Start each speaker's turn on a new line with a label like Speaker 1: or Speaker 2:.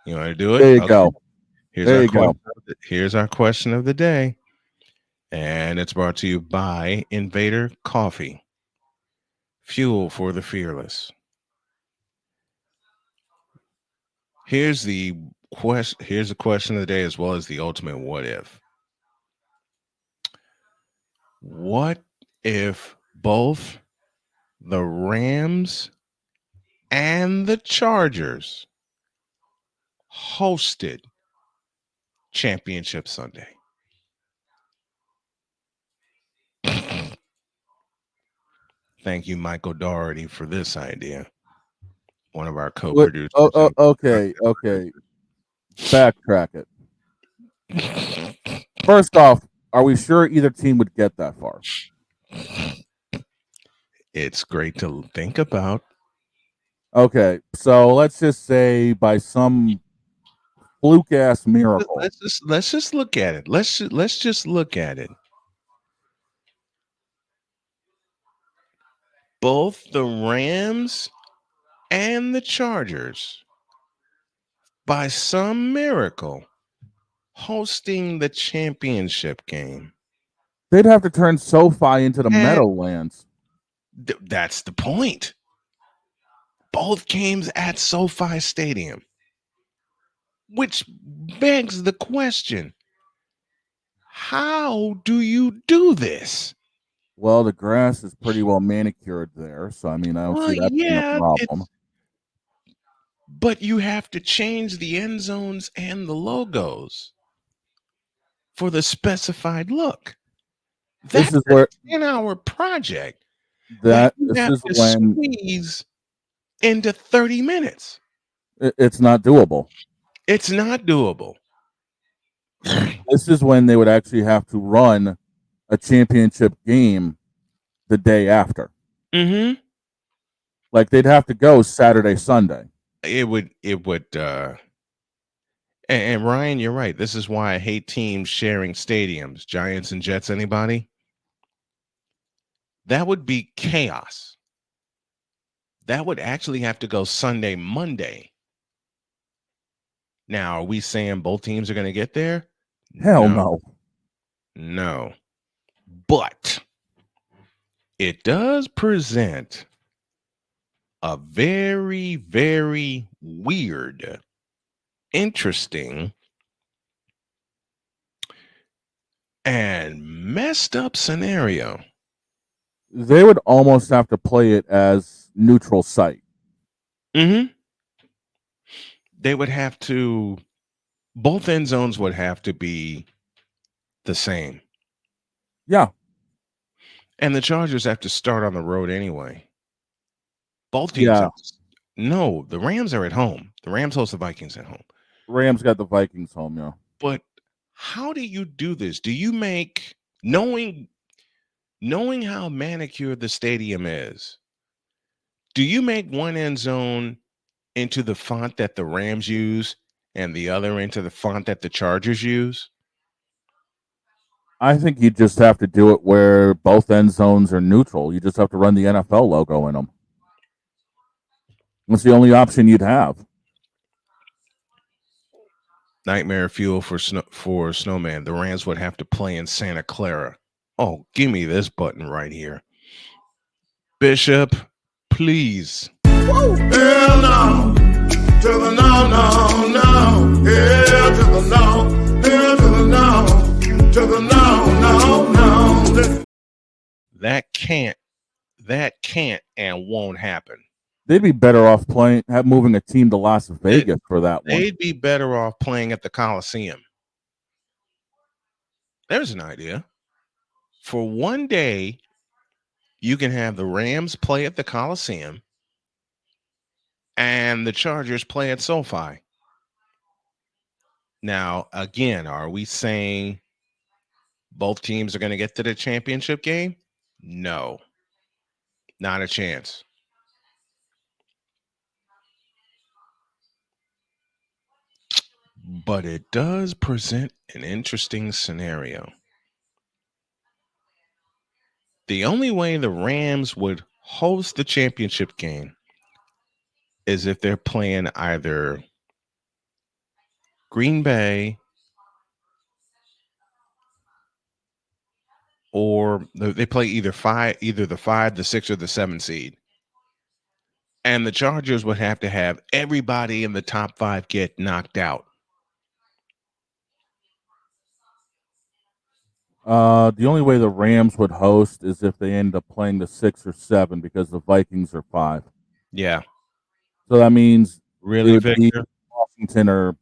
Speaker 1: You want to do it?
Speaker 2: There you
Speaker 1: Okay.
Speaker 2: go.
Speaker 1: Here's
Speaker 2: There
Speaker 1: our
Speaker 2: you go.
Speaker 1: question. Here's our question of the day, and it's brought to you by Invader Coffee, fuel for the fearless. Here's the question. Here's the question of the day, as well as the ultimate what if. What if both the Rams and the Chargers hosted Championship Sunday? Thank you, Michael Doherty, for this idea. One of our
Speaker 2: What,
Speaker 1: co-producers and
Speaker 2: okay, okay. Backtrack it. First off, are we sure either team would get that far?
Speaker 1: it's great to think about.
Speaker 2: Okay, so let's just say by some fluke ass miracle,
Speaker 1: Let's just look at it. Let's just look at it. Both the Rams and the Chargers, by some miracle, hosting the championship game.
Speaker 2: they'd have to turn SoFi into the
Speaker 1: And
Speaker 2: Meadowlands.
Speaker 1: that's the point. Both games at SoFi Stadium, which begs the question, how do you do this?
Speaker 2: Well, the grass is pretty well manicured there, so I mean, I don't
Speaker 1: Well,
Speaker 2: see that being a
Speaker 1: yeah,
Speaker 2: problem.
Speaker 1: it's but you have to change the end zones and the logos for the specified look.
Speaker 2: This
Speaker 1: That's
Speaker 2: is
Speaker 1: a
Speaker 2: where
Speaker 1: 10-hour project that
Speaker 2: that
Speaker 1: you
Speaker 2: this
Speaker 1: have
Speaker 2: is
Speaker 1: to
Speaker 2: when
Speaker 1: squeeze into 30 minutes.
Speaker 2: it's not doable.
Speaker 1: It's not doable.
Speaker 2: This is when they would actually have to run a championship game the day after.
Speaker 1: Mm-hmm.
Speaker 2: Like they'd have to go Saturday, Sunday.
Speaker 1: It would and Ryan, you're right. This is why I hate teams sharing stadiums. Giants and Jets, anybody? That would be chaos. That would actually have to go Sunday, Monday. Now, are we saying both teams are going to get there?
Speaker 2: Hell
Speaker 1: No,
Speaker 2: no.
Speaker 1: no. But it does present a very, very weird, interesting, and messed up scenario.
Speaker 2: They would almost have to play it as neutral site.
Speaker 1: Mm-hmm. They would have to, both end zones would have to be the same.
Speaker 2: Yeah.
Speaker 1: And the Chargers have to start on the road anyway. Both teams
Speaker 2: Yeah.
Speaker 1: have to. No, the Rams are at home. The Rams host the Vikings at home.
Speaker 2: Rams got the Vikings home, yeah.
Speaker 1: But how do you do this? Do you make knowing how manicured the stadium is? Do you make one end zone into the font that the Rams use and the other into the font that the Chargers use?
Speaker 2: I think you just have to do it where both end zones are neutral. You just have to run the NFL logo in them. That's the only option you'd have.
Speaker 1: Nightmare fuel for Snowman. The Rams would have to play in Santa Clara. Oh, give me this button right here. Bishop, please.
Speaker 3: Hell no, to the no, no, no. Hell to the no, hell to the no, to the no, no, no.
Speaker 1: That can't and won't happen.
Speaker 2: They'd be better off moving a team to Las Vegas for that one.
Speaker 1: They'd be better off playing at the Coliseum. There's an idea. For one day, you can have the Rams play at the Coliseum and the Chargers play at SoFi. Now, again, are we saying both teams are going to get to the championship game? No, not a chance. But it does present an interesting scenario. The only way the Rams would host the championship game is if they're playing either Green Bay, or they play either the 5, the 6, or the 7 seed. And the Chargers would have to have everybody in the top 5 get knocked out.
Speaker 2: The only way the Rams would host is if they end up playing the 6 or 7 because the Vikings are 5.
Speaker 1: Yeah.
Speaker 2: So that means it
Speaker 1: Really,
Speaker 2: would be
Speaker 1: Victor?
Speaker 2: Washington or